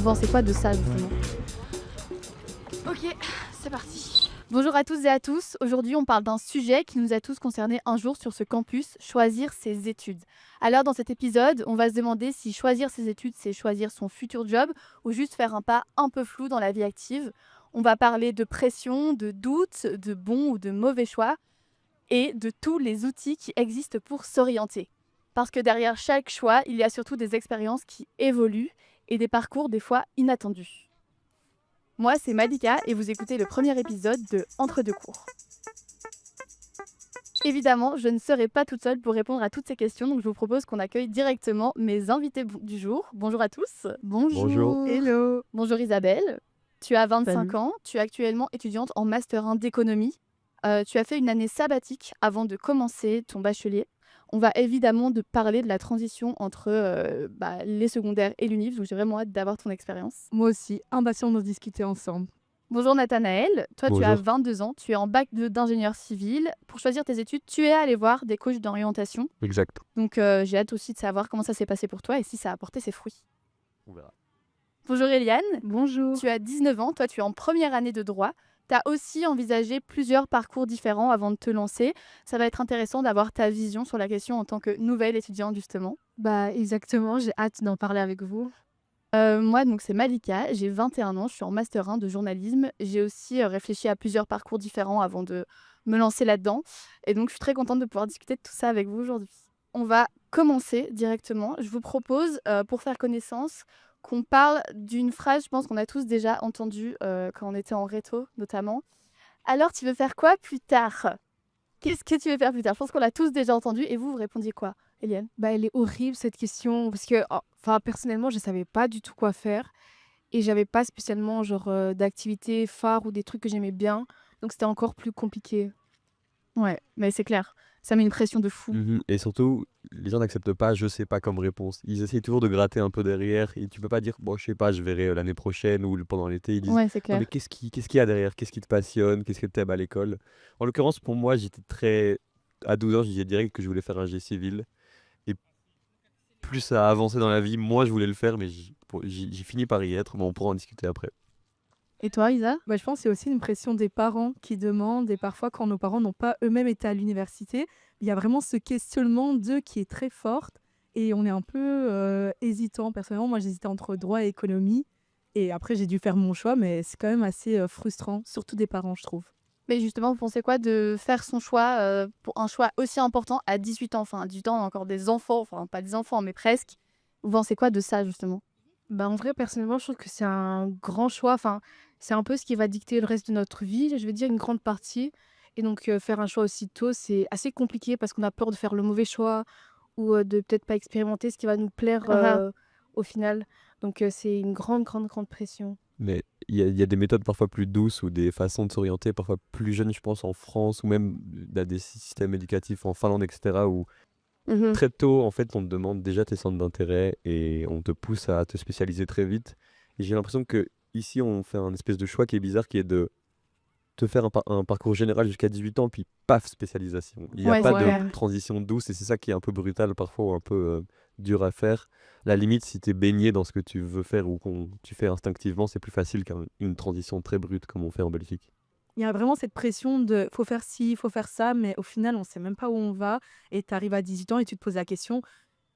pensez quoi de ça justement? Ok, c'est parti. Bonjour à tous et à tous. Aujourd'hui, on parle d'un sujet qui nous a tous concernés un jour sur ce campus, choisir ses études. Alors, dans cet épisode, on va se demander si choisir ses études, c'est choisir son futur job ou juste faire un pas un peu flou dans la vie active. On va parler de pression, de doutes, de bons ou de mauvais choix et de tous les outils qui existent pour s'orienter. Parce que derrière chaque choix, il y a surtout des expériences qui évoluent et des parcours des fois inattendus. Moi, c'est Malika et vous écoutez le premier épisode de Entre deux cours. Évidemment, je ne serai pas toute seule pour répondre à toutes ces questions, donc je vous propose qu'on accueille directement mes invités du jour. Bonjour à tous. Bonjour. Hello. Bonjour Isabelle. Tu as 25 Salut. ans, tu es actuellement étudiante en Master 1 d'économie. Tu as fait une année sabbatique avant de commencer ton bachelier. On va évidemment parler de la transition entre les secondaires et l'univ, donc j'ai vraiment hâte d'avoir ton expérience. Moi aussi, impatient d'en discuter ensemble. Bonjour Nathanaël, toi tu as Bonjour. 22 ans, tu es en bac d'ingénieur civil. Pour choisir tes études, tu es allé voir des coachs d'orientation. Exact. Donc j'ai hâte aussi de savoir comment ça s'est passé pour toi et si ça a porté ses fruits. On verra. Bonjour Eliane, Bonjour. tu as 19 ans, toi tu es en première année de droit. Tu as aussi envisagé plusieurs parcours différents avant de te lancer. Ça va être intéressant d'avoir ta vision sur la question en tant que nouvelle étudiante justement. Bah exactement, j'ai hâte d'en parler avec vous. Moi, donc c'est Malika, j'ai 21 ans, je suis en Master 1 de journalisme. J'ai aussi réfléchi à plusieurs parcours différents avant de me lancer là-dedans. Et donc, je suis très contente de pouvoir discuter de tout ça avec vous aujourd'hui. On va commencer directement. Je vous propose, pour faire connaissance, qu'on parle d'une phrase, je pense qu'on a tous déjà entendue quand on était en réto, notamment. Alors, tu veux faire quoi plus tard? Qu'est-ce que tu veux faire plus tard? Je pense qu'on l'a tous déjà entendu. Et vous répondiez quoi, Eliane? Bah, elle est horrible cette question parce que, enfin, personnellement, je savais pas du tout quoi faire et j'avais pas spécialement genre d'activités phares ou des trucs que j'aimais bien, donc c'était encore plus compliqué. Ouais, mais c'est clair. Ça met une pression de fou. Et surtout, les gens n'acceptent pas je sais pas comme réponse. Ils essayent toujours de gratter un peu derrière et tu peux pas dire bon je sais pas, je verrai l'année prochaine ou pendant l'été. Ils disent Ouais, c'est non clair. mais qu'est-ce qu'il y a derrière? Qu'est-ce qui te passionne? Qu'est-ce que tu aimes à l'école? En l'occurrence pour moi, j'étais très à 12 ans, je disais direct que je voulais faire un génie civil et plus ça a avancé dans la vie, moi je voulais le faire mais j'ai fini par y être, mais on pourra en discuter après. Et toi, Isa? Bah, je pense que c'est aussi une pression des parents qui demandent et parfois quand nos parents n'ont pas eux-mêmes été à l'université, il y a vraiment ce questionnement d'eux qui est très forte et on est un peu hésitant. Personnellement, moi j'hésitais entre droit et économie et après j'ai dû faire mon choix, mais c'est quand même assez frustrant, surtout des parents, je trouve. Mais justement, vous pensez quoi de faire son choix, pour un choix aussi important à 18 ans? Enfin, à 18 ans, on a encore des enfants, enfin pas des enfants, mais presque. Vous pensez quoi de ça, justement? Bah, en vrai, personnellement, je trouve que c'est un grand choix. Enfin, c'est un peu ce qui va dicter le reste de notre vie, je veux dire une grande partie. Et donc, faire un choix aussi tôt, c'est assez compliqué parce qu'on a peur de faire le mauvais choix ou de peut-être pas expérimenter ce qui va nous plaire Ah ah. au final. Donc, c'est une grande, grande, grande pression. Mais il y a des méthodes parfois plus douces ou des façons de s'orienter parfois plus jeunes, je pense, en France ou même dans des systèmes éducatifs en Finlande, etc., où Mhm. très tôt, en fait, on te demande déjà tes centres d'intérêt et on te pousse à te spécialiser très vite. Et j'ai l'impression que ici, on fait un espèce de choix qui est bizarre, qui est de te faire un parcours général jusqu'à 18 ans, puis paf, spécialisation. Il n'y a Ouais, pas c'est de clair. transition douce et c'est ça qui est un peu brutal parfois, ou un peu dur à faire. La limite, si tu es baigné dans ce que tu veux faire ou qu'on tu fais instinctivement, c'est plus facile qu'une transition très brute comme on fait en Belgique. Il y a vraiment cette pression de faut faire ci, faut faire ça, mais au final, on sait même pas où on va. Et tu arrives à 18 ans et tu te poses la question,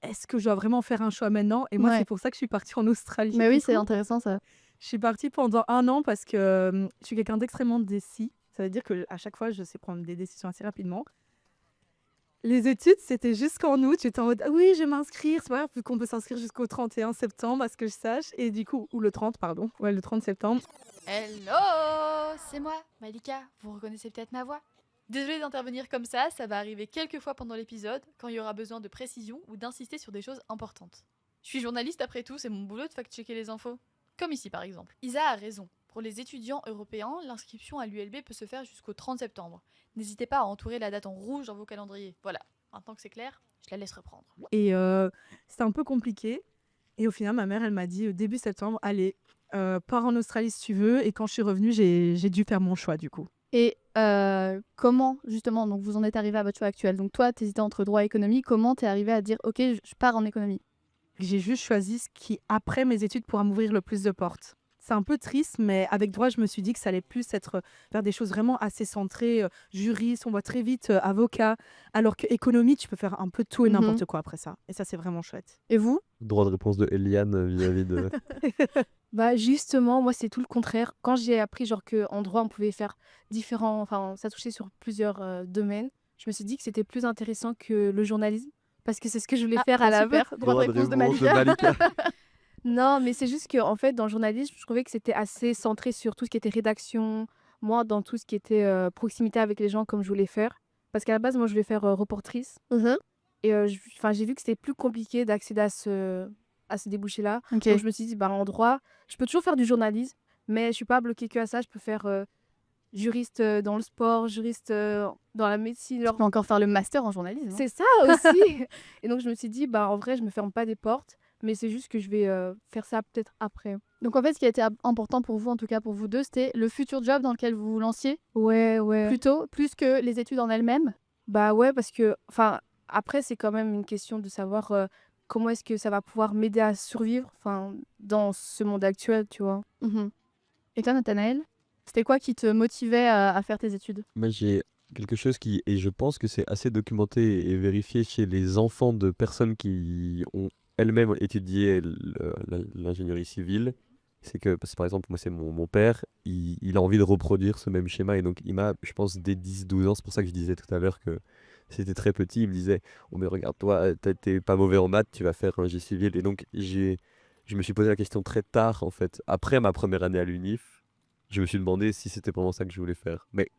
est-ce que je dois vraiment faire un choix maintenant? Et moi, Ouais. c'est pour ça que je suis partie en Australie. Mais oui, du c'est coup. intéressant ça. Je suis partie pendant 1 an parce que, je suis quelqu'un d'extrêmement décis. Ça veut dire qu'à chaque fois, je sais prendre des décisions assez rapidement. Les études, c'était jusqu'en août. J'étais en mode: «Ah oui, je vais m'inscrire». C'est pas grave, vu qu'on peut s'inscrire jusqu'au 31 septembre, à ce que je sache et du coup ou le 30 pardon. Ouais, le 30 septembre. Hello, c'est moi, Malika. Vous reconnaissez peut-être ma voix? Désolée d'intervenir comme ça va arriver quelques fois pendant l'épisode, quand il y aura besoin de précision ou d'insister sur des choses importantes. Je suis journaliste après tout, c'est mon boulot de fact-checker les infos. Comme ici par exemple. Isa a raison. Pour les étudiants européens, l'inscription à l'ULB peut se faire jusqu'au 30 septembre. N'hésitez pas à entourer la date en rouge dans vos calendriers. Voilà, maintenant que c'est clair, je la laisse reprendre. Et c'était un peu compliqué et au final, ma mère, elle m'a dit, début septembre: «Allez, pars en Australie si tu veux» et quand je suis revenue, j'ai dû faire mon choix du coup. Et comment, justement, donc vous en êtes arrivé à votre choix actuel? Donc toi, tu hésitais entre droit et économie. Comment t'es arrivé à dire: «OK, je pars en économie»? j'ai juste choisi ce qui, après mes études, pourra m'ouvrir le plus de portes. C'est un peu triste, mais avec droit, je me suis dit que ça allait plus être vers des choses vraiment assez centrées. Juriste, on voit très vite avocat. Alors que économie, tu peux faire un peu tout et Mhm. n'importe quoi après ça. Et ça, c'est vraiment chouette. Et vous? Droit de réponse de Eliane vis-à-vis de. Bah justement, moi c'est tout le contraire. Quand j'ai appris genre que en droit on pouvait faire différents, enfin ça touchait sur plusieurs domaines, je me suis dit que c'était plus intéressant que le journalisme parce que c'est ce que je voulais Ah, faire à la base. super. Droit de réponse de Malika. Malika. Non, mais c'est juste que en fait dans le journalisme, je trouvais que c'était assez centré sur tout ce qui était rédaction, moi dans tout ce qui était proximité avec les gens comme je voulais faire. Parce qu'à la base, moi je voulais faire reportrice Mhm. et j'ai vu que c'était plus compliqué d'accéder à ce débouché-là. Ok. Donc je me suis dit, bah, en droit, je peux toujours faire du journalisme, mais je suis pas bloquée que à ça. Je peux faire juriste dans le sport, juriste dans la médecine. Tu peux encore faire le master en journalisme. Hein. C'est ça aussi. Et donc je me suis dit, bah, en vrai, je me ferme pas des portes, mais c'est juste que je vais faire ça peut-être après. Donc en fait, ce qui a été important pour vous, en tout cas pour vous deux, c'était le futur job dans lequel vous vous lanciez, Ouais. plutôt, plus que les études en elles-mêmes. Bah ouais, parce que, enfin, après, c'est quand même une question de savoir comment est-ce que ça va pouvoir m'aider à survivre, enfin, dans ce monde actuel, tu vois. Mhm. Et toi, Nathanaël, c'était quoi qui te motivait à faire tes études? Moi, j'ai quelque chose qui, et je pense que c'est assez documenté et vérifié chez les enfants de personnes qui ont elles-mêmes étudié l'ingénierie civile. C'est que, parce que par exemple, moi, c'est mon père, il a envie de reproduire ce même schéma. Et donc, il m'a, je pense, dès 10-12 ans, c'est pour ça que je disais tout à l'heure que c'était très petit, il me disait, oh, mais regarde, toi, t'es pas mauvais en maths, tu vas faire un G civil. Et donc, je me suis posé la question très tard, en fait. Après ma première année à l'UNIF, je me suis demandé si c'était vraiment ça que je voulais faire. Mais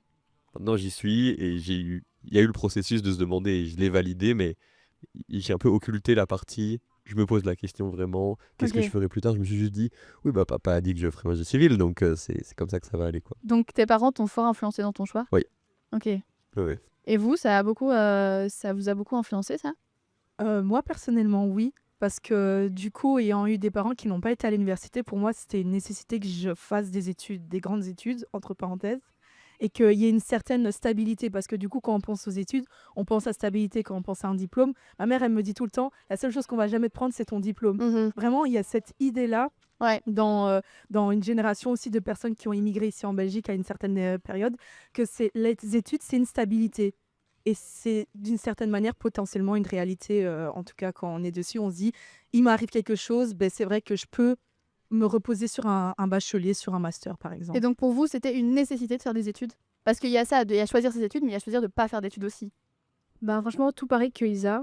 maintenant, j'y suis et il y a eu le processus de se demander et je l'ai validé, mais j'ai un peu occulté la partie. Je me pose la question vraiment, qu'est-ce que Ok. je ferai plus tard? Je me suis juste dit, oui, bah papa a dit que je ferais un G civil, donc c'est comme ça que ça va aller, quoi. Donc tes parents t'ont fort influencé dans ton choix? Oui. Ok. Ouais. Et vous, ça vous a beaucoup influencé, ça? Moi, personnellement, oui. Parce que du coup, ayant eu des parents qui n'ont pas été à l'université, pour moi, c'était une nécessité que je fasse des études, des grandes études, entre parenthèses, et qu'il y ait une certaine stabilité. Parce que du coup, quand on pense aux études, on pense à stabilité quand on pense à un diplôme. Ma mère, elle me dit tout le temps, la seule chose qu'on va jamais te prendre, c'est ton diplôme. Mhm. Vraiment, il y a cette idée-là Ouais. dans une génération aussi de personnes qui ont immigré ici en Belgique à une certaine période, que les études, c'est une stabilité. Et c'est d'une certaine manière potentiellement une réalité, en tout cas quand on est dessus, on se dit, il m'arrive quelque chose, ben, c'est vrai que je peux me reposer sur un bachelier, sur un master par exemple. Et donc pour vous, c'était une nécessité de faire des études? Parce qu'il y a ça, il y a choisir ses études, mais il y a choisir de pas faire d'études aussi. Ben, franchement, tout pareil que Isa.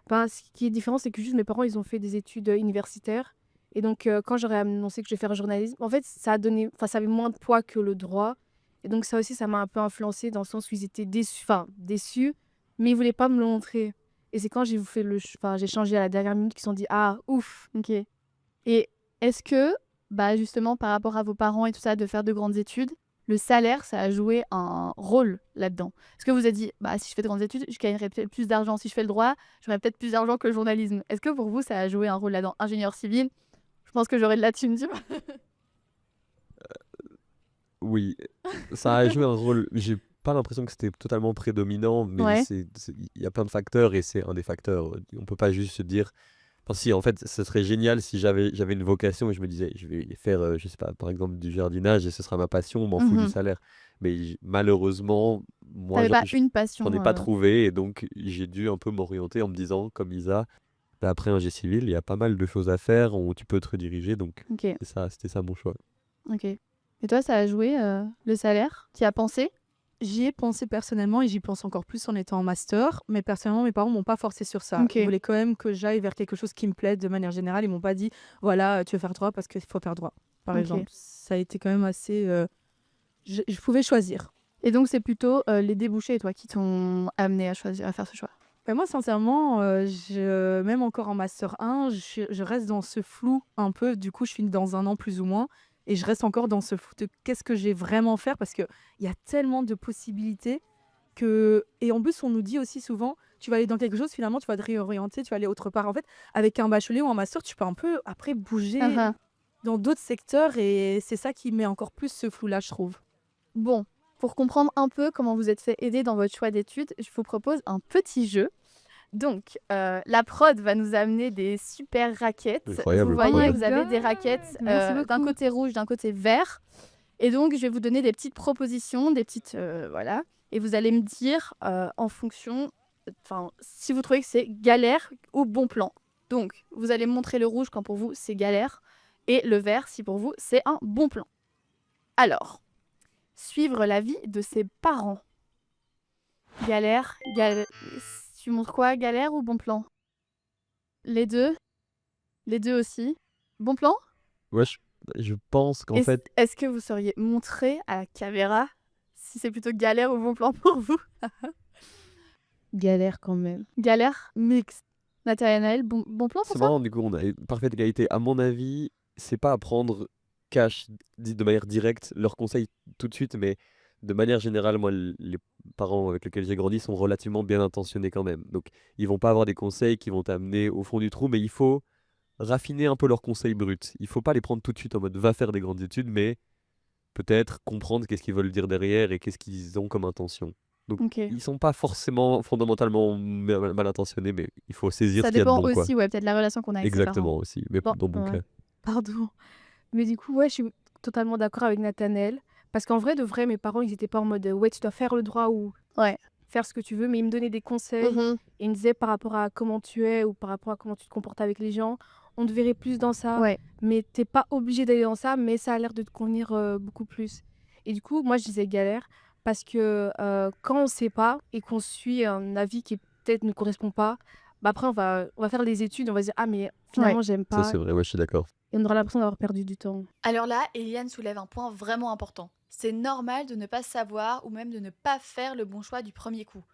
Ben, ce qui est différent, c'est que juste mes parents, ils ont fait des études universitaires. Et donc, quand j'aurais annoncé que je vais faire un journalisme, en fait, ça avait moins de poids que le droit. Et donc, ça aussi, ça m'a un peu influencé dans le sens où ils étaient déçus, mais ils voulaient pas me le montrer. Et c'est quand j'ai changé à la dernière minute qu'ils se sont dit, ah, ouf. Ok. Et est-ce que, bah justement, par rapport à vos parents et tout ça, de faire de grandes études, le salaire, ça a joué un rôle là-dedans? Est-ce que vous avez dit, bah si je fais de grandes études, je gagnerai peut-être plus d'argent. Si je fais le droit, j'aurai peut-être plus d'argent que le journalisme. Est-ce que pour vous, ça a joué un rôle là-dedans? Ingénieur civil, je pense que j'aurais de la thune, tu vois. Oui, ça a joué un rôle. J'ai pas l'impression que c'était totalement prédominant, mais Ouais. il y a plein de facteurs et c'est un des facteurs. On peut pas juste se dire. Enfin, si, en fait, ce serait génial si j'avais une vocation et je me disais, je vais faire, je sais pas, par exemple, du jardinage et ce sera ma passion, on m'en fout du Mhm. salaire. Mais malheureusement, moi, T'avais pas une passion. j'en ai pas trouvé et donc j'ai dû un peu m'orienter en me disant, comme Isa, bah, après un G civil, il y a pas mal de choses à faire où tu peux te rediriger, donc Ok, c'était ça mon choix. ok. Et toi, ça a joué le salaire? Tu y as pensé? J'y ai pensé personnellement et j'y pense encore plus en étant en master. Mais personnellement, mes parents m'ont pas forcé sur ça. Ok. Ils voulaient quand même que j'aille vers quelque chose qui me plaît de manière générale. Ils m'ont pas dit, voilà, tu veux faire droit parce qu'il faut faire droit, par Ok. exemple. Ça a été quand même assez... je pouvais choisir. Et donc, c'est plutôt les débouchés, toi, qui t'ont amené à choisir, à faire ce choix. Mais moi, sincèrement, même encore en master 1, je reste dans ce flou un peu. Du coup, je suis dans un an plus ou moins. Et je reste encore dans ce flou de qu'est-ce que j'ai vraiment faire parce qu'il y a tellement de possibilités que... Et en plus, on nous dit aussi souvent, tu vas aller dans quelque chose, finalement, tu vas te réorienter, tu vas aller autre part. En fait, avec un bachelier ou un master, tu peux un peu après bouger Ah, dans d'autres secteurs et c'est ça qui met encore plus ce flou-là, je trouve. Bon, pour comprendre un peu comment vous êtes fait aider dans votre choix d'études, je vous propose un petit jeu. Donc, la prod va nous amener des super raquettes. Incroyable, Vous voyez, incroyable. vous avez des God, raquettes merci d'un beaucoup. côté rouge, d'un côté vert. Et donc, je vais vous donner des petites propositions, des petites... voilà. Et vous allez me dire en fonction... Enfin, si vous trouvez que c'est galère ou bon plan. Donc, vous allez me montrer le rouge quand pour vous, c'est galère. Et le vert, si pour vous, c'est un bon plan. Alors, suivre la vie de ses parents. Galère, tu montres quoi, galère ou bon plan? Les deux? Les deux aussi? Bon plan? Ouais, je pense qu'en Est-ce fait, est-ce que vous sauriez montrer à la caméra si c'est plutôt galère ou bon plan pour vous? Galère quand même. Galère mixte. Nathanaël, bon plan pour c'est toi? marrant, du coup, on a une parfaite égalité. À mon avis, c'est pas à prendre cash, dit de manière directe, leurs conseils tout de suite, mais de manière générale, moi, les parents avec lesquels j'ai grandi sont relativement bien intentionnés quand même. Donc, ils vont pas avoir des conseils qui vont t'amener au fond du trou, mais il faut raffiner un peu leurs conseils bruts. Il faut pas les prendre tout de suite en mode va faire des grandes études, mais peut-être comprendre qu'est-ce qu'ils veulent dire derrière et qu'est-ce qu'ils ont comme intention. Donc, Ok. ils sont pas forcément fondamentalement mal intentionnés, mais il faut saisir Ça ce qu'il y a de dépend bon, quoi. aussi, ouais, peut-être la relation qu'on a avec ses parents. Exactement aussi, mais Bon, dans mon ouais. cas. Pardon. Mais du coup, ouais, je suis totalement d'accord avec Nathanaël. Parce qu'en vrai, de vrai, mes parents, ils étaient pas en mode ouais, tu dois faire le droit ou Ouais. faire ce que tu veux, mais ils me donnaient des conseils. Mhm. Et ils me disaient par rapport à comment tu es ou par rapport à comment tu te comportes avec les gens, on te verrait plus dans ça. Ouais. Mais t'es pas obligé d'aller dans ça, mais ça a l'air de te convenir beaucoup plus. Et du coup, moi, je disais galère parce que quand on sait pas et qu'on suit un avis qui peut-être ne correspond pas, bah après, on va faire des études, on va se dire ah, mais finalement, j'aime Ça, pas. c'est vrai, ouais, je suis d'accord. Et on aura l'impression d'avoir perdu du temps. Alors là, Eliane soulève un point vraiment important. C'est normal de ne pas savoir ou même de ne pas faire le bon choix du premier coup.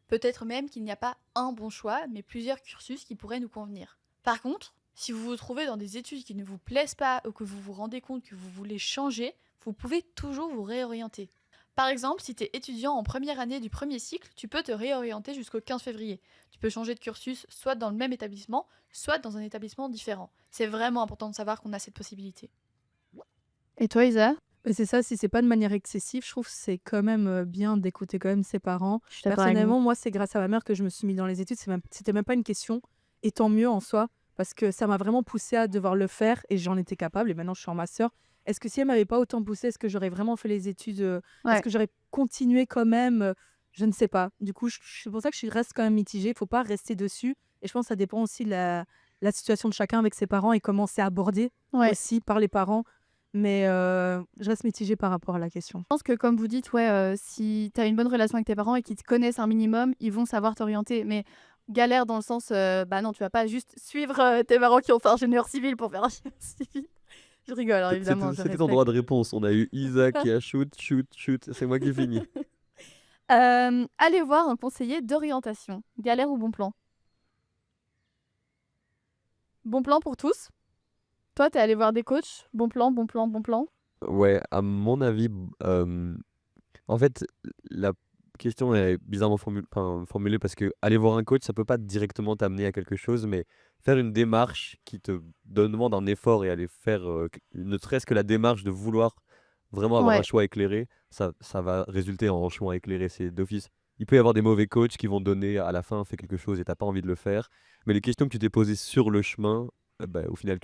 Peut-être même qu'il n'y a pas un bon choix, mais plusieurs cursus qui pourraient nous convenir. Par contre, si vous vous trouvez dans des études qui ne vous plaisent pas ou que vous vous rendez compte que vous voulez changer, vous pouvez toujours vous réorienter. Par exemple, si tu es étudiant en première année du premier cycle, tu peux te réorienter jusqu'au 15 février. Tu peux changer de cursus soit dans le même établissement, soit dans un établissement différent. C'est vraiment important de savoir qu'on a cette possibilité. Et toi, Isa? Et c'est ça, si c'est pas de manière excessive, je trouve que c'est quand même bien d'écouter quand même ses parents. Je suis d'accord avec vous. Personnellement, moi, c'est grâce à ma mère que je me suis mis dans les études. C'était même pas une question. Et tant mieux en soi, parce que ça m'a vraiment poussée à devoir le faire et j'en étais capable. Et maintenant, je suis en master. Est-ce que si elle m'avait pas autant poussée, est-ce que j'aurais vraiment fait les études Ouais. Est-ce que j'aurais continué quand même Je ne sais pas. Du coup, c'est pour ça que je reste quand même mitigée. Il faut pas rester dessus. Et je pense que ça dépend aussi de la situation de chacun avec ses parents et comment c'est abordé Ouais. aussi par les parents. Mais je reste mitigée par rapport à la question. Je pense que comme vous dites, ouais, si tu as une bonne relation avec tes parents et qu'ils te connaissent un minimum, ils vont savoir t'orienter. Mais galère dans le sens, bah non, tu vas pas juste suivre tes parents qui ont fait ingénieur civil pour faire ingénieur civil. Je rigole, alors évidemment, je C'était ton respecte. droit de réponse. On a eu Isa qui a shoot. C'est moi qui finis. Allez voir un conseiller d'orientation. Galère ou bon plan? Bon plan pour tous? Toi, t'es allé voir des coachs? Bon plan, bon plan, bon plan? Ouais, à mon avis, en fait, la question est bizarrement formulée parce que aller voir un coach, ça peut pas directement t'amener à quelque chose, mais faire une démarche qui te demande un effort et aller faire ne serait-ce que la démarche de vouloir vraiment avoir un Ouais. choix éclairé, ça va résulter en choix éclairé, c'est d'office. Il peut y avoir des mauvais coachs qui vont te donner à la fin, fais quelque chose et t'as pas envie de le faire, mais les questions que tu t'es posées sur le chemin, bah, au final,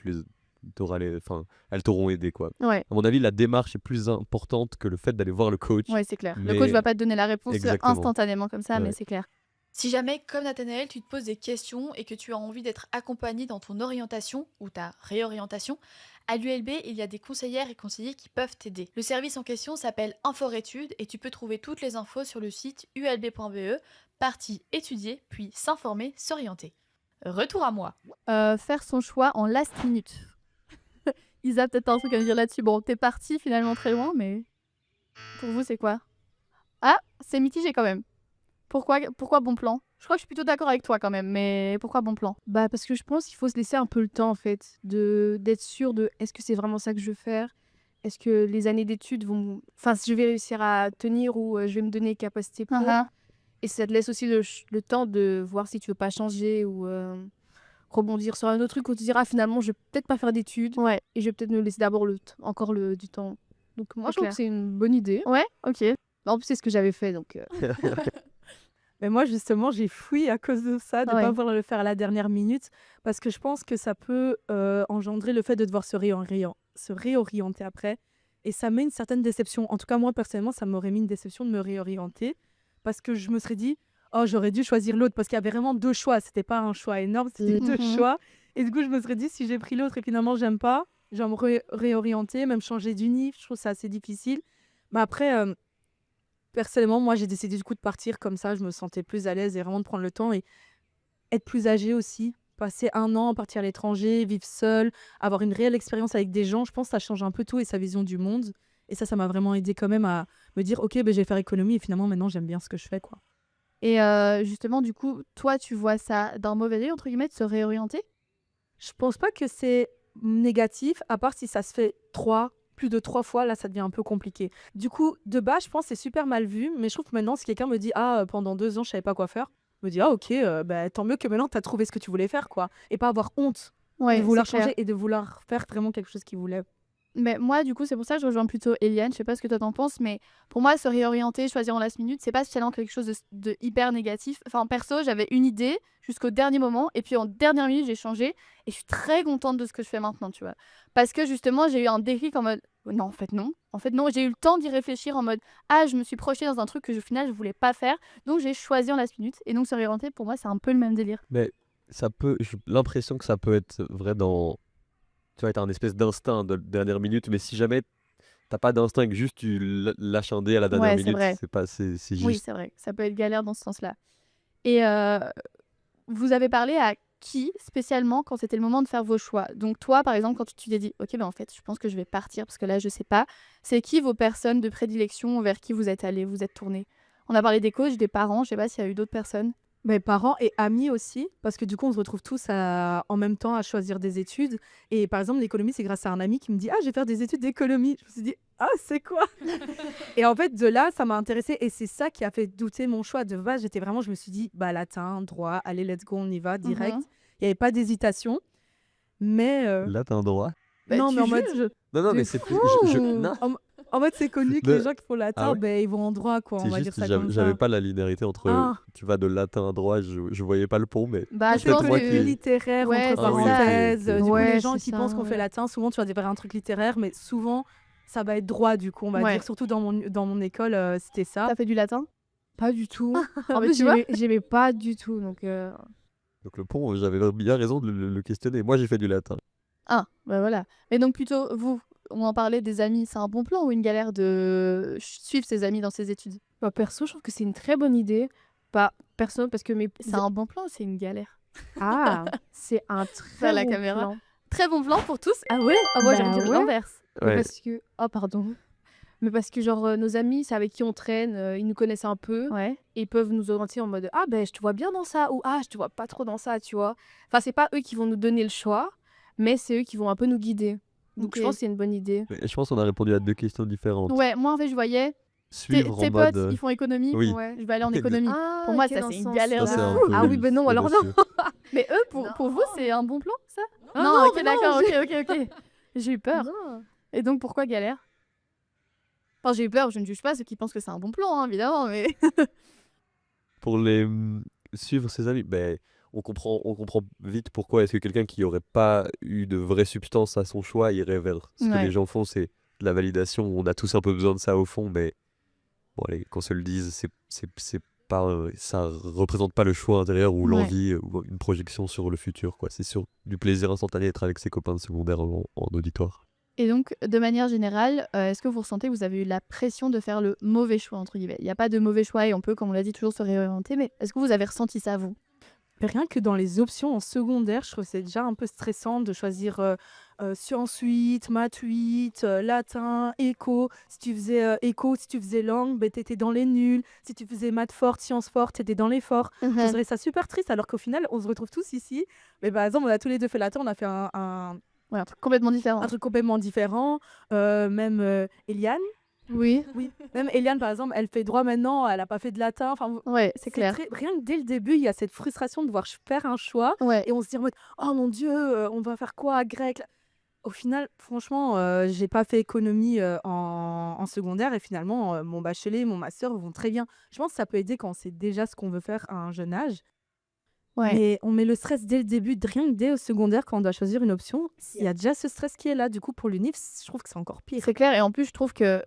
elles t'auront aidé, quoi. Ouais, À mon avis, la démarche est plus importante que le fait d'aller voir le coach. ouais, c'est clair. Le coach Mais va pas te donner la réponse exactement. instantanément comme ça, mais Ouais. c'est clair. Si jamais, comme Nathanaël, tu te poses des questions et que tu as envie d'être accompagné dans ton orientation ou ta réorientation, à l'ULB, il y a des conseillères et conseillers qui peuvent t'aider. Le service en question s'appelle Inforétudes et tu peux trouver toutes les infos sur le site ulb.be, partie étudier, puis s'informer, s'orienter. Retour à moi. Faire son choix en last minute. Isa, peut-être t'as un truc à me dire là-dessus. Bon, t'es parti finalement très loin, mais pour vous, c'est quoi? Ah, c'est mitigé quand même. Pourquoi bon plan? Je crois que je suis plutôt d'accord avec toi quand même, mais pourquoi bon plan? Bah parce que je pense qu'il faut se laisser un peu le temps en fait d'être sûr de est-ce que c'est vraiment ça que je veux faire? Est-ce que les années d'études vont enfin si je vais réussir à tenir ou je vais me donner les capacités pour et ça te laisse aussi le temps de voir si tu veux pas changer ou rebondir sur un autre truc où tu te diras finalement je vais peut-être pas faire d'études Ouais, et je vais peut-être me laisser d'abord du temps. Donc moi C'est je trouve clair. que c'est une bonne idée. ouais, ok. En plus c'est ce que j'avais fait donc Mais moi, justement, j'ai fui à cause de ça, de Ah ne pas ouais. vouloir le faire à la dernière minute, parce que je pense que ça peut engendrer le fait de devoir se réorienter après. Et ça met une certaine déception. En tout cas, moi, personnellement, ça m'aurait mis une déception de me réorienter, parce que je me serais dit, oh, j'aurais dû choisir l'autre, parce qu'il y avait vraiment deux choix. C'était pas un choix énorme, c'était deux Mhm. choix. Et du coup, je me serais dit, si j'ai pris l'autre et finalement, j'aime pas, je vais me réorienter, même changer d'uni. Je trouve ça assez difficile. Mais après, personnellement, moi, j'ai décidé du coup de partir comme ça. Je me sentais plus à l'aise et vraiment de prendre le temps et être plus âgée aussi. Passer un an, partir à l'étranger, vivre seule, avoir une réelle expérience avec des gens, je pense que ça change un peu tout et sa vision du monde. Et ça m'a vraiment aidé quand même à me dire, ok, ben, je vais faire économie et finalement, maintenant, j'aime bien ce que je fais, quoi. Et justement, du coup, toi, tu vois ça d'un mauvais œil, entre guillemets, de se réorienter? Je pense pas que c'est négatif, à part si ça se fait plus de 3 fois, là, ça devient un peu compliqué. Du coup, de base, je pense que c'est super mal vu, mais je trouve que maintenant, si quelqu'un me dit, ah, pendant 2 ans, je savais pas quoi faire, je me dis, ah, ok, bah, tant mieux que maintenant, tu as trouvé ce que tu voulais faire, quoi. Et pas avoir honte de Ouais, vouloir c'est clair. changer et de vouloir faire vraiment quelque chose qu'il voulait. Mais moi, du coup, c'est pour ça que je rejoins plutôt Eliane. Je sais pas ce que toi t'en penses, mais pour moi, se réorienter, choisir en last minute, c'est pas spécialement quelque chose de hyper négatif. Enfin, perso, j'avais une idée jusqu'au dernier moment, et puis en dernière minute, j'ai changé, et je suis très contente de ce que je fais maintenant, tu vois. Parce que justement, j'ai eu un déclic en mode, non, en fait, non. En fait, non, j'ai eu le temps d'y réfléchir en mode, ah, je me suis projetée dans un truc que au final, je voulais pas faire, donc j'ai choisi en last minute. Et donc, se réorienter, pour moi, c'est un peu le même délire. Mais j'ai l'impression que ça peut être vrai dans, tu vois, t'as un espèce d'instinct de dernière minute, mais si jamais t'as pas d'instinct et que juste tu lâches un dé à la dernière Ouais, c'est minute, vrai. c'est Oui, juste. c'est vrai. Ça peut être galère dans ce sens-là. Et vous avez parlé à qui spécialement quand c'était le moment de faire vos choix? Donc toi, par exemple, quand tu t'es dit: «OK, ben, en fait, je pense que je vais partir parce que là, je sais pas». C'est qui vos personnes de prédilection vers qui vous êtes allés, vous êtes tournés? On a parlé des coachs, des parents, je sais pas s'il y a eu d'autres personnes? Mes parents et amis aussi, parce que du coup, on se retrouve tous en même temps à choisir des études. Et par exemple, l'économie, c'est grâce à un ami qui me dit, ah, je vais faire des études d'économie. Je me suis dit, ah, c'est quoi? Et en fait, de là, ça m'a intéressée et c'est ça qui a fait douter mon choix. De base, je me suis dit, bah, latin, droit, allez, let's go, on y va, direct. Mmh. Il n'y avait pas d'hésitation. Mais Là, t'as un droit. Bah, non, tu mais en mode, juges? Non, non, De mais c'est plus. fou! Non. en mode, c'est connu que les Le- gens qui font latin, Ah ouais? ben, ils vont en droit, quoi. On C'est va dire juste, ça j'avais comme j'avais ça. pas la linéarité entre Ah, tu vas de latin à droit, je voyais pas le pont, mais Bah, mais je c'est pense peut-être moi connu, que littéraire, ouais, entre Ah oui, ok, parenthèses. ok. Du coup, ouais, les gens c'est qui ça, pensent qu'on fait ouais. latin, souvent, tu vas dire un truc littéraire, mais souvent, ça va être droit, du coup, on va Ouais. dire. Surtout dans mon école, c'était ça. Tu fait du latin? Pas du tout. Ah, En bah, plus, tu vois? j'aimais pas du tout. Donc, Donc le pont, j'avais bien raison de le questionner. Moi, j'ai fait du latin. Ah, bah, voilà. Mais donc plutôt vous, on en parlait des amis, c'est un bon plan ou une galère de suivre ses amis dans ses études? bah, perso, je trouve que c'est une très bonne idée. Pas perso, parce que mes. C'est un bon plan ou c'est une galère? Ah, c'est un Vers très la bon caméra. plan. Très bon plan pour tous. Ah ouais? Ah moi, j'allais Bah dire ouais. l'inverse. Mais Ouais. parce que. Oh, pardon. Mais parce que, genre, nos amis, c'est avec qui on traîne, ils nous connaissent un peu. Ouais. Et ils peuvent nous orienter en mode ah, ben, je te vois bien dans ça. Ou ah, je te vois pas trop dans ça, tu vois. Enfin, c'est pas eux qui vont nous donner le choix, mais c'est eux qui vont un peu nous guider. Donc, je Ok. pense que c'est une bonne idée. Mais je pense qu'on a répondu à deux questions différentes. Ouais, moi en fait, je voyais Suivre tes en potes, mode. ils font économie. Oui. Ouais, je vais aller en Exact. économie. Ah, Pour moi, ok, ça, dans c'est ce une galère de Ça, c'est un fou. peu. Ah oui, ben non, alors non. audacieux. Mais eux, pour vous, c'est un bon plan, ça? Ah Non, non, ok, mais non, d'accord, ok. J'ai eu peur. Non. Et donc, pourquoi galère? Enfin, j'ai eu peur, je ne juge pas ceux qui pensent que c'est un bon plan, hein, évidemment, mais... Pour suivre ses amis, ben, on comprend vite pourquoi est-ce que quelqu'un qui n'aurait pas eu de vraie substance à son choix irait vers ce que Ouais. les gens font, c'est de la validation. On a tous un peu besoin de ça au fond, mais bon, allez, qu'on se le dise, c'est pas, ça représente pas le choix intérieur ou Ouais. l'envie ou une projection sur le futur, quoi. C'est sur du plaisir instantané d'être avec ses copains de secondaire en auditoire. Et donc, de manière générale, est-ce que vous ressentez que vous avez eu la pression de faire le mauvais choix, entre guillemets? Il n'y a pas de mauvais choix et on peut, comme on l'a dit, toujours se réorienter, mais est-ce que vous avez ressenti ça, vous? Mais rien que dans les options en secondaire, je trouve que c'est déjà un peu stressant de choisir sciences 8, maths 8, latin, éco. Si tu faisais éco, si tu faisais langue, ben, tu étais dans les nuls. Si tu faisais maths fortes, sciences fortes, tu étais dans les forts. Je trouverais ça super triste alors qu'au final, on se retrouve tous ici. Mais par exemple, on a tous les deux fait latin, on a fait Ouais, un truc complètement différent. un truc complètement différent. Même Eliane. Oui. Oui, même Eliane, par exemple, elle fait droit maintenant, elle n'a pas fait de latin. Enfin, Ouais, c'est clair. rien que dès le début, il y a cette frustration de devoir faire un choix Ouais. et on se dit en mode oh mon Dieu, on va faire quoi, grec? Au final, franchement, j'ai pas fait économie, en secondaire et finalement, mon bachelier, mon master vont très bien. Je pense que ça peut aider quand on sait déjà ce qu'on veut faire à un jeune âge, Ouais, mais on met le stress dès le début, rien que dès au secondaire quand on doit choisir une option, il y a déjà ce stress qui est là. Du coup, pour l'unif, je trouve que c'est encore pire. c'est clair. Et en plus, je trouve que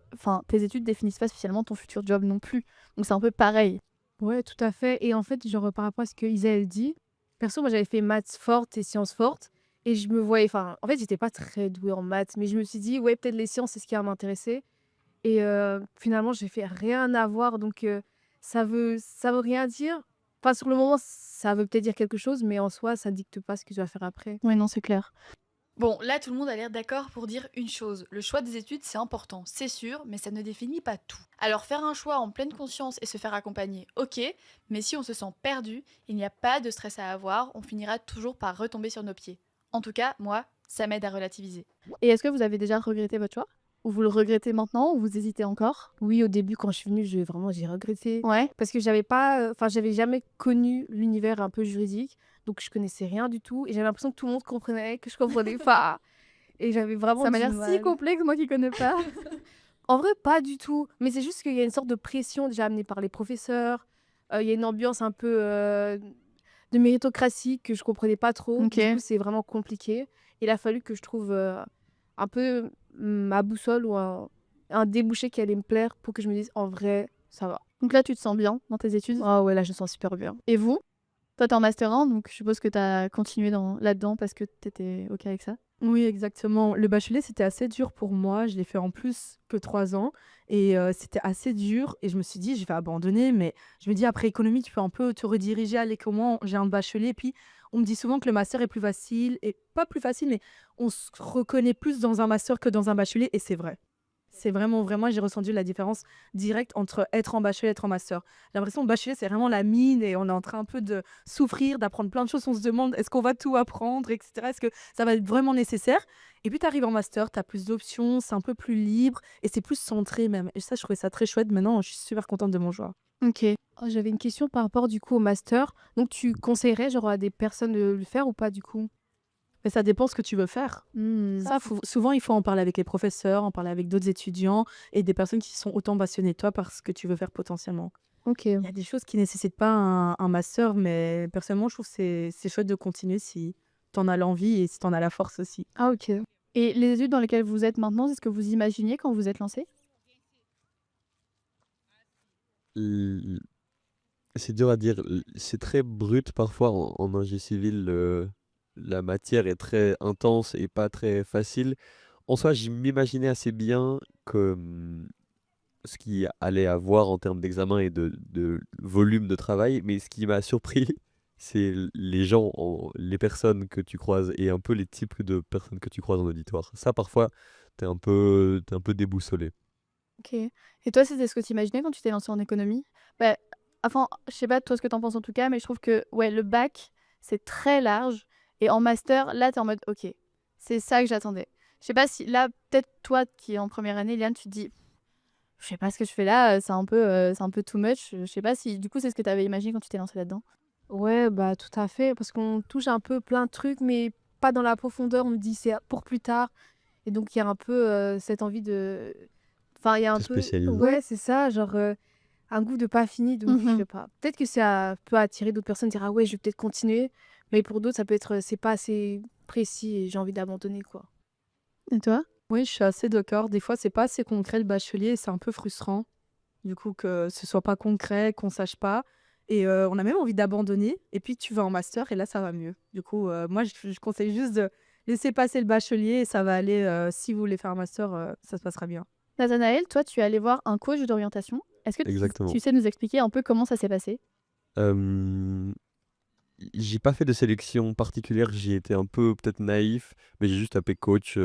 tes études définissent pas spécialement ton futur job non plus. Donc, c'est un peu pareil. Ouais, tout à fait. Et en fait, genre, par rapport à ce que Isa, elle dit, perso, moi, j'avais fait maths fortes et sciences fortes. Et je me voyais, enfin, en fait, j'étais pas très douée en maths, mais je me suis dit, ouais, peut-être les sciences, c'est ce qui va m'intéresser. Et finalement, j'ai fait rien à voir. Donc, ça veut rien dire. Enfin, sur le moment, ça veut peut-être dire quelque chose, mais en soi, ça dicte pas ce que tu vas faire après. Ouais, non, c'est clair. Bon, là, tout le monde a l'air d'accord pour dire une chose. Le choix des études, c'est important, c'est sûr, mais ça ne définit pas tout. Alors, faire un choix en pleine conscience et se faire accompagner, ok, mais si on se sent perdu, il n'y a pas de stress à avoir, on finira toujours par retomber sur nos pieds. En tout cas, moi, ça m'aide à relativiser. Et est-ce que vous avez déjà regretté votre choix? Ou vous le regrettez maintenant ou vous hésitez encore? Oui, au début, quand je suis venue, j'ai regretté. Ouais. Parce que j'avais pas, j'avais jamais connu l'univers un peu juridique. Donc, je connaissais rien du tout. Et j'avais l'impression que tout le monde comprenait, que je comprenais pas. Et j'avais vraiment Ça m'a du l'air si mal. complexe, moi qui connais pas. En vrai, pas du tout. Mais c'est juste qu'il y a une sorte de pression déjà amenée par les professeurs. Il y a une ambiance un peu de méritocratie que je comprenais pas trop. Ok. Du coup, c'est vraiment compliqué. Il a fallu que je trouve un peu ma boussole ou un débouché qui allait me plaire pour que je me dise en vrai, ça va. Donc là, tu te sens bien dans tes études? Ah ouais, là, je me sens super bien. Et vous? Toi, t'es en master 1, donc je suppose que t'as continué là-dedans parce que t'étais ok avec ça? Oui, exactement. Le bachelier, c'était assez dur pour moi. Je l'ai fait en plus que 3 ans et c'était assez dur et je me suis dit: «Je vais abandonner», mais je me dis après économie, tu peux un peu te rediriger, aller comment j'ai un bachelier et puis on me dit souvent que le master est plus facile et pas plus facile, mais on se reconnaît plus dans un master que dans un bachelier et c'est vrai. C'est vraiment, vraiment, j'ai ressenti la différence directe entre être en bachelier et être en master. J'ai l'impression que bachelier, c'est vraiment la mine et on est en train un peu de souffrir, d'apprendre plein de choses. On se demande est-ce qu'on va tout apprendre, etc. Est-ce que ça va être vraiment nécessaire? Et puis tu arrives en master, tu as plus d'options, c'est un peu plus libre et c'est plus centré même. Et ça, je trouvais ça très chouette. Maintenant, je suis super contente de mon choix. Ok. Oh, j'avais une question par rapport du coup au master. Donc, tu conseillerais genre à des personnes de le faire ou pas du coup? Mais ça dépend ce que tu veux faire. Hmm. Ça, souvent, il faut en parler avec les professeurs, en parler avec d'autres étudiants et des personnes qui sont autant passionnées que toi par ce que tu veux faire potentiellement. Ok. Il y a des choses qui nécessitent pas un master, mais personnellement, je trouve que c'est chouette de continuer si tu en as l'envie et si tu en as la force aussi. Ah, ok. Et les études dans lesquelles vous êtes maintenant, c'est ce que vous imaginiez quand vous êtes lancé? L- C'est dur à dire. C'est très brut parfois en ingé civil. La matière est très intense et pas très facile. En soi, je m'imaginais assez bien que ce qu'il allait avoir en termes d'examen et de volume de travail. Mais ce qui m'a surpris, c'est les gens, les personnes que tu croises et un peu les types de personnes que tu croises en auditoire. Ça, parfois, t'es un peu déboussolé. Ok. Et toi, c'était ce que tu imaginais quand tu t'es lancé en économie? Bah, enfin, je sais pas toi ce que t'en penses en tout cas, mais je trouve que ouais, le bac, c'est très large. Et en master, là, t'es en mode, ok, c'est ça que j'attendais. Je sais pas si là, peut-être toi qui es en première année, Liane, tu te dis, je sais pas ce que je fais là, c'est un peu too much. Je sais pas si du coup c'est ce que t'avais imaginé quand tu t'es lancé là-dedans. Ouais, bah tout à fait. Parce qu'on touche un peu plein de trucs, mais pas dans la profondeur. On me dit c'est pour plus tard. Et donc, il y a un peu cette envie de. Enfin, il y a un Te peu. spécialiser. Ouais, c'est ça, genre un goût de pas fini. Donc, je Mhm. sais pas. Peut-être que ça peut attirer d'autres personnes, dire ah ouais, je vais peut-être continuer. Mais pour d'autres, ça peut être c'est pas assez précis et j'ai envie d'abandonner, quoi. Et toi? Oui, je suis assez d'accord. Des fois, c'est pas assez concret le bachelier et c'est un peu frustrant. Du coup, que ce soit pas concret, qu'on sache pas. Et on a même envie d'abandonner. Et puis, tu vas en master et là, ça va mieux. Du coup, moi, je conseille juste de laisser passer le bachelier et ça va aller. Si vous voulez faire un master, ça se passera bien. Nathanaël, toi, tu es allé voir un coach d'orientation. Est-ce que Exactement. tu sais nous expliquer un peu comment ça s'est passé? Euh, J'ai pas fait de sélection particulière, j'ai été un peu peut-être naïf, mais j'ai juste tapé coach.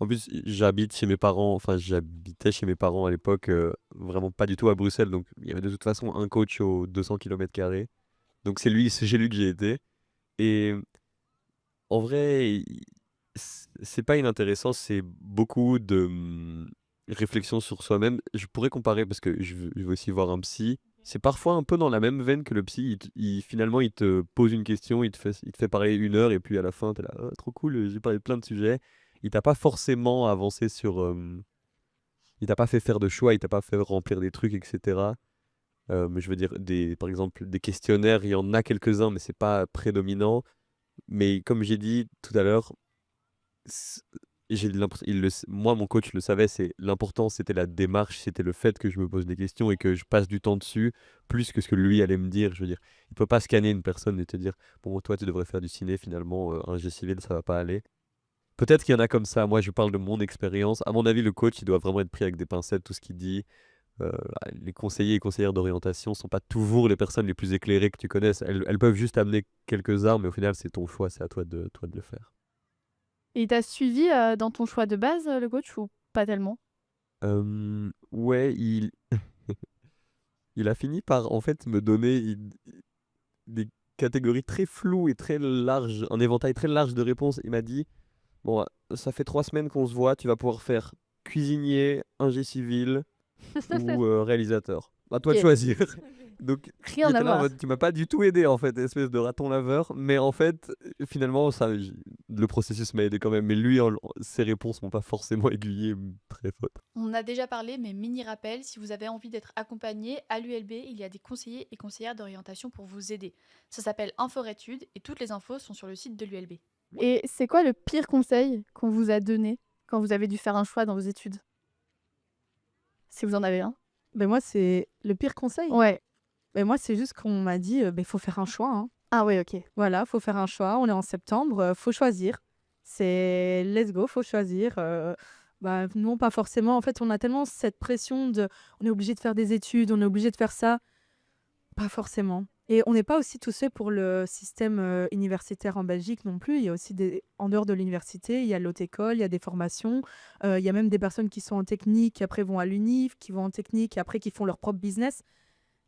En plus, j'habite chez mes parents, enfin j'habitais chez mes parents à l'époque, vraiment pas du tout à Bruxelles, donc il y avait de toute façon un coach aux 200 km². Donc c'est chez lui que j'ai été. Et en vrai, c'est pas inintéressant, c'est beaucoup de réflexion sur soi-même. Je pourrais comparer parce que je veux aussi voir un psy. C'est parfois un peu dans la même veine que le psy. Finalement, il te pose une question, il te fait parler 1 heure et puis à la fin, t'es là, ah, trop cool, j'ai parlé de plein de sujets. il t'a pas forcément avancé il t'a pas fait faire de choix, il t'a pas fait remplir des trucs, etc. Mais je veux dire, par exemple, des questionnaires, il y en a quelques-uns, mais c'est pas prédominant. Mais comme j'ai dit tout à l'heure, c- moi, mon coach le savait, l'important, c'était la démarche, c'était le fait que je me pose des questions et que je passe du temps dessus, plus que ce que lui allait me dire. Je veux dire, il peut pas scanner une personne et te dire, bon, toi, tu devrais faire du ciné, finalement, un G civil, ça va pas aller. Peut-être qu'il y en a comme ça. Moi, je parle de mon expérience. À mon avis, le coach, il doit vraiment être pris avec des pincettes, tout ce qu'il dit. Euh, les conseillers et conseillères d'orientation sont pas toujours les personnes les plus éclairées que tu connaisses. Elles peuvent juste amener quelques armes, mais au final, c'est ton choix, c'est à toi de le faire. Et il t'a suivi dans ton choix de base, le coach, ou pas tellement? Ouais, il a fini par en fait me donner des catégories très floues et très larges, un éventail très large de réponses. Il m'a dit, bon, ça fait 3 semaines qu'on se voit, tu vas pouvoir faire cuisinier, ingé civil ou réalisateur. À toi de Ok, choisir. Donc rien à j'étais là en voir. mode, tu m'as pas du tout aidé en fait, espèce de raton laveur. Mais en fait, finalement, le processus m'a aidé quand même. Mais lui, ses réponses m'ont pas forcément aiguillé très faute. On en a déjà parlé, mais mini rappel, si vous avez envie d'être accompagné, à l'ULB, il y a des conseillers et conseillères d'orientation pour vous aider. Ça s'appelle Inforétudes et toutes les infos sont sur le site de l'ULB. Et c'est quoi le pire conseil qu'on vous a donné quand vous avez dû faire un choix dans vos études? Si vous en avez un. Ben moi, c'est le pire conseil. Ouais. Ben moi, c'est juste qu'on m'a dit, il faut faire un choix, hein. Ah ouais, ok. Voilà, faut faire un choix. On est en septembre, faut choisir. C'est let's go, faut choisir. Bah, non, pas forcément. En fait, on a tellement cette pression on est obligé de faire des études, on est obligé de faire ça. Pas forcément. Et on n'est pas aussi tous faits pour le système universitaire en Belgique non plus. Il y a aussi en dehors de l'université, il y a l'autre école, il y a des formations. Il y a même des personnes qui sont en technique, qui après vont à l'UNIF, qui vont en technique, et après qui font leur propre business.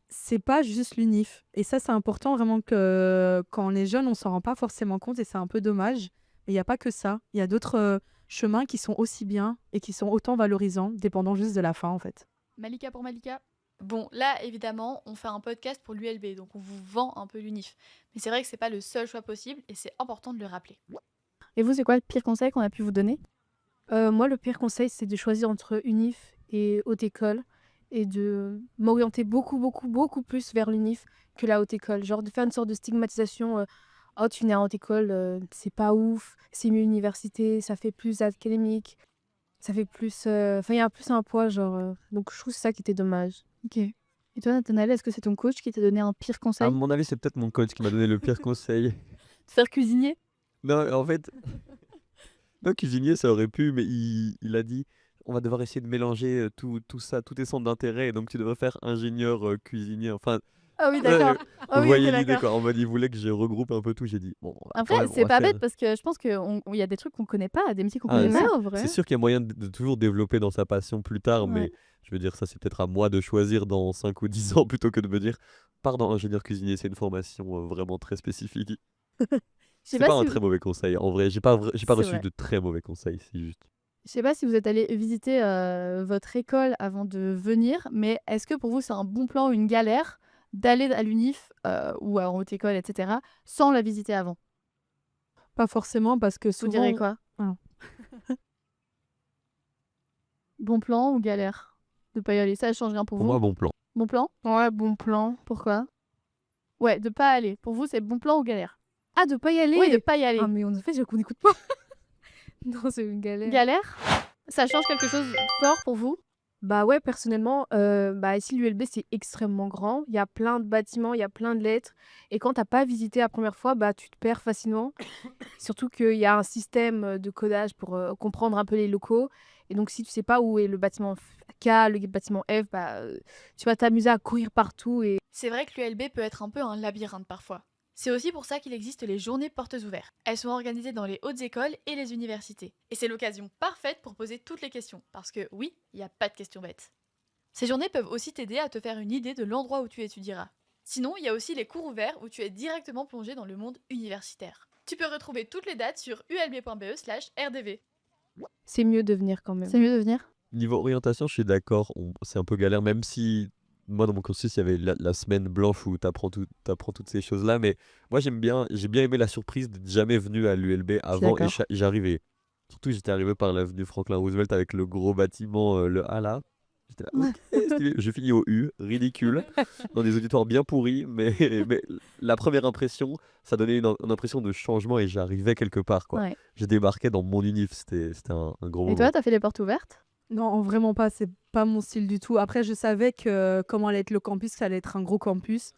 C'est pas juste l'UNIF. Et ça, c'est important vraiment que quand on est jeune, on s'en rend pas forcément compte et c'est un peu dommage. Mais il n'y a pas que ça. Il y a d'autres chemins qui sont aussi bien et qui sont autant valorisants, dépendant juste de la fin en fait. Malika pour Malika. Bon, là, évidemment, on fait un podcast pour l'ULB, donc on vous vend un peu l'UNIF. Mais c'est vrai que c'est pas le seul choix possible et c'est important de le rappeler. Et vous, c'est quoi le pire conseil qu'on a pu vous donner? Moi, le pire conseil, c'est de choisir entre UNIF et haute école et de m'orienter beaucoup, beaucoup, beaucoup plus vers l'UNIF que la haute école. Genre de faire une sorte de stigmatisation. Oh, tu n'es en haute école, c'est pas ouf, c'est mieux université, ça fait plus académique, ça fait plus. Enfin, il y a plus un poids, genre. Donc, je trouve que c'est ça qui était dommage. Ok. Et toi, Nathanaël, est-ce que c'est ton coach qui t'a donné un pire À conseil? mon avis, c'est peut-être mon coach qui m'a donné le pire conseil. De faire cuisinier? Non, en fait, non, cuisinier, ça aurait pu, mais il a dit, on va devoir essayer de mélanger tout ça, tous tes centres d'intérêt, et donc tu devrais faire ingénieur cuisinier. Enfin, Ah oui, euh, d'accord. Ah vous oui, ok, voyez l'idée, d'accord. quoi. En mode, il voulait que je regroupe un peu tout. J'ai dit, bon, quand Après, même, on c'est va pas faire. bête parce que je pense qu'il y a des trucs qu'on connaît pas, des métiers qu'on Ah, connaît Ouais, pas. en vrai. c'est sûr qu'il y a moyen de toujours développer dans sa passion plus tard, Ouais. mais je veux dire, ça, c'est peut-être à moi de choisir dans 5 ou 10 ans plutôt que de me dire, pardon, ingénieur cuisinier, c'est une formation vraiment très spécifique. Je sais C'est pas pas un si très mauvais conseil. En vrai, j'ai pas C'est reçu vrai. de très mauvais conseils, c'est juste. Je sais pas si vous êtes allé visiter votre école avant de venir, mais est-ce que pour vous c'est un bon plan ou une galère d'aller à l'UNIF ou en haute école, etc., sans la visiter avant? Pas forcément parce que Vous direz souvent, quoi? Ah. Bon plan ou galère de pas y aller? Ça change rien pour Pour vous? moi, bon plan. Bon plan? Ouais, bon plan. Pourquoi? Ouais, de pas aller. Pour vous, c'est bon plan ou galère? Ah, de pas y aller. Oui, de pas y aller. Ah, mais en fait, qu'on n'écoute pas. Non, c'est une galère. Galère? Ça change quelque chose de fort pour vous? Bah ouais, personnellement, bah ici l'ULB c'est extrêmement grand. Il y a plein de bâtiments, il y a plein de lettres. Et quand t'as pas visité la première fois, bah tu te perds facilement. Surtout qu'il y a un système de codage pour comprendre un peu les locaux. Et donc si tu sais pas où est le bâtiment K, le bâtiment F, bah tu vas t'amuser à courir partout. Et C'est vrai que l'ULB peut être un peu un labyrinthe parfois. C'est aussi pour ça qu'il existe les journées portes ouvertes. Elles sont organisées dans les hautes écoles et les universités. Et c'est l'occasion parfaite pour poser toutes les questions, parce que oui, il n'y a pas de questions bêtes. Ces journées peuvent aussi t'aider à te faire une idée de l'endroit où tu étudieras. Sinon, il y a aussi les cours ouverts où tu es directement plongé dans le monde universitaire. Tu peux retrouver toutes les dates sur ulb.be/rdv. c'est mieux de venir quand même. C'est mieux de venir? Niveau orientation, je suis d'accord, c'est un peu galère, même si moi dans mon cursus, il y avait la semaine blanche où t'apprends toutes ces choses-là, mais moi j'ai bien aimé la surprise d'être jamais venu à l'ULB avant et d'accord. j'arrivais. Surtout, j'étais arrivé par l'avenue Franklin Roosevelt avec le gros bâtiment, le A là. J'étais là, ok, stylé. Je finis au U, ridicule, dans des auditoires bien pourris, mais la première impression, ça donnait une impression de changement et j'arrivais quelque part, quoi. Ouais. Je débarquais dans mon unif, c'était un gros Et moment. toi, t'as fait les portes ouvertes? Non, vraiment pas. C'est pas mon style du tout. Après, je savais que comment allait être le campus, que ça allait être un gros campus.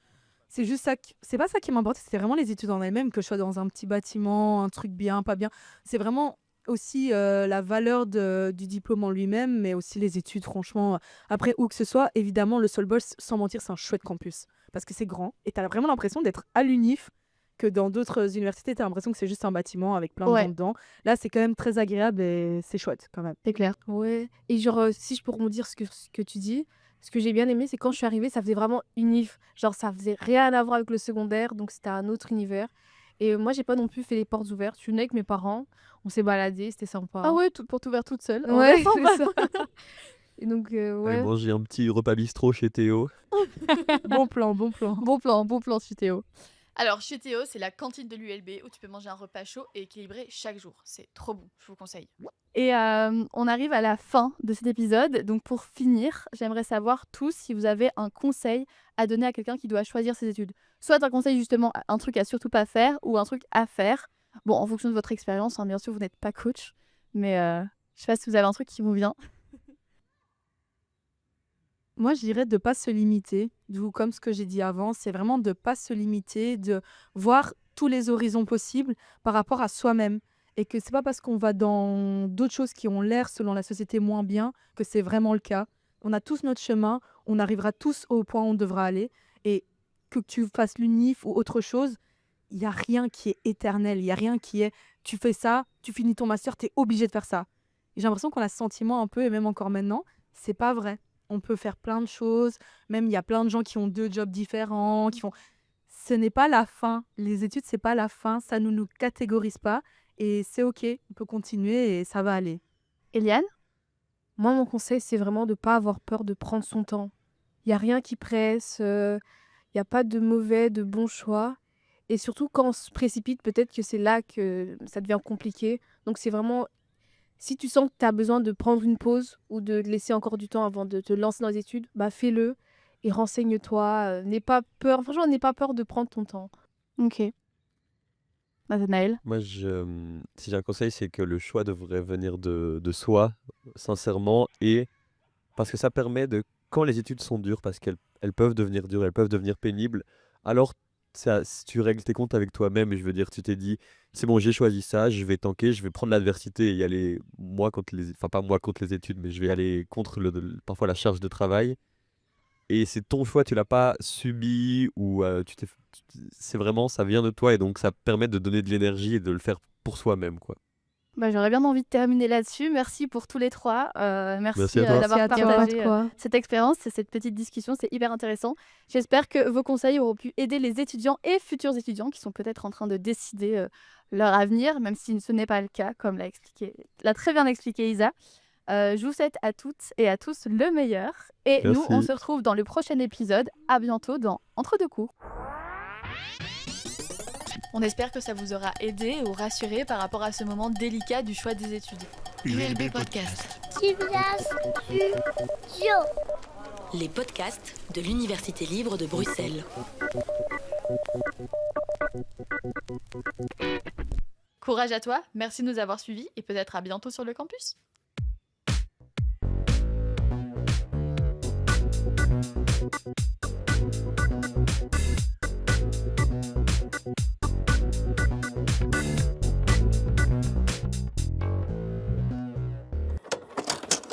C'est juste ça. C'est pas ça qui m'importait. C'était vraiment les études en elles-mêmes, que je sois dans un petit bâtiment, un truc bien, pas bien. C'est vraiment aussi la valeur du diplôme en lui-même, mais aussi les études, franchement. Après, où que ce soit, évidemment, le Solbol, sans mentir, c'est un chouette campus. Parce que c'est grand. Et t'as vraiment l'impression d'être à l'UNIF, que dans d'autres universités, t'as l'impression que c'est juste un bâtiment avec plein de Ouais. gens dedans. Là, c'est quand même très agréable et c'est chouette, quand même. C'est clair. Ouais. Et genre, si je peux rebondir ce que tu dis, ce que j'ai bien aimé, c'est quand je suis arrivée, ça faisait vraiment unif. Genre, ça faisait rien à voir avec le secondaire, donc c'était un autre univers. Et moi, j'ai pas non plus fait les portes ouvertes. Je suis venue avec mes parents, on s'est baladés, c'était sympa. Ah ouais, pour tout faire toute seule. En Ouais, vrai, sympa. c'est ça. Et donc, Allez ouais. manger un petit repas bistrot chez Théo. Bon plan, bon plan. Bon plan, chez Théo. Alors, chez Théo, c'est la cantine de l'ULB où tu peux manger un repas chaud et équilibré chaque jour. C'est trop bon, je vous conseille. Et on arrive à la fin de cet épisode. Donc pour finir, j'aimerais savoir tous si vous avez un conseil à donner à quelqu'un qui doit choisir ses études. Soit un conseil justement, un truc à surtout pas faire ou un truc à faire. Bon, en fonction de votre expérience, hein, bien sûr, vous n'êtes pas coach. Mais je sais pas si vous avez un truc qui vous vient. Moi, je dirais de ne pas se limiter. Comme ce que j'ai dit avant, c'est vraiment de ne pas se limiter, de voir tous les horizons possibles par rapport à soi-même. Et que c'est pas parce qu'on va dans d'autres choses qui ont l'air, selon la société, moins bien, que c'est vraiment le cas. On a tous notre chemin, on arrivera tous au point où on devra aller. Et que tu fasses l'UNIF ou autre chose, il n'y a rien qui est éternel. Il n'y a rien qui est, tu fais ça, tu finis ton master, tu es obligé de faire ça. Et j'ai l'impression qu'on a ce sentiment un peu, et même encore maintenant, c'est pas vrai. On peut faire plein de choses. Même, il y a plein de gens qui ont 2 jobs différents, qui font... Ce n'est pas la fin. Les études, c'est pas la fin. Ça ne nous catégorise pas. Et c'est OK. On peut continuer et ça va aller. Eliane? Moi, mon conseil, c'est vraiment de ne pas avoir peur de prendre son temps. Il n'y a rien qui presse, il n'y a pas de mauvais, de bons choix. Et surtout, quand on se précipite, peut-être que c'est là que ça devient compliqué. Donc, c'est vraiment, si tu sens que tu as besoin de prendre une pause ou de laisser encore du temps avant de te lancer dans les études, bah fais-le et renseigne-toi. N'aie pas peur, franchement, n'aie pas peur de prendre ton temps. Ok. Nathanaël? Moi, si j'ai un conseil, c'est que le choix devrait venir de soi, sincèrement, et parce que ça permet de, quand les études sont dures, parce qu'elles peuvent devenir dures, elles peuvent devenir pénibles, alors si tu règles tes comptes avec toi-même, et je veux dire, tu t'es dit, c'est bon, j'ai choisi ça, je vais tanker, je vais prendre l'adversité et y aller, enfin pas moi contre les études, mais je vais aller contre parfois la charge de travail. Et c'est ton choix, tu l'as pas subi ou c'est vraiment, ça vient de toi et donc ça permet de donner de l'énergie et de le faire pour soi-même, quoi. Bah, j'aurais bien envie de terminer là-dessus. Merci pour tous les trois. Merci Merci à toi. d'avoir Merci à toi. partagé Pas de quoi. cette expérience et cette petite discussion. C'est hyper intéressant. J'espère que vos conseils auront pu aider les étudiants et futurs étudiants qui sont peut-être en train de décider leur avenir, même si ce n'est pas le cas, comme l'a très bien expliqué Isa. Je vous souhaite à toutes et à tous le meilleur. Et nous, on Merci. se retrouve dans le prochain épisode. À bientôt dans Entre deux cours. On espère que ça vous aura aidé ou rassuré par rapport à ce moment délicat du choix des études. ULB Podcast. Les podcasts de l'Université libre de Bruxelles. Courage à toi, merci de nous avoir suivis et peut-être à bientôt sur le campus.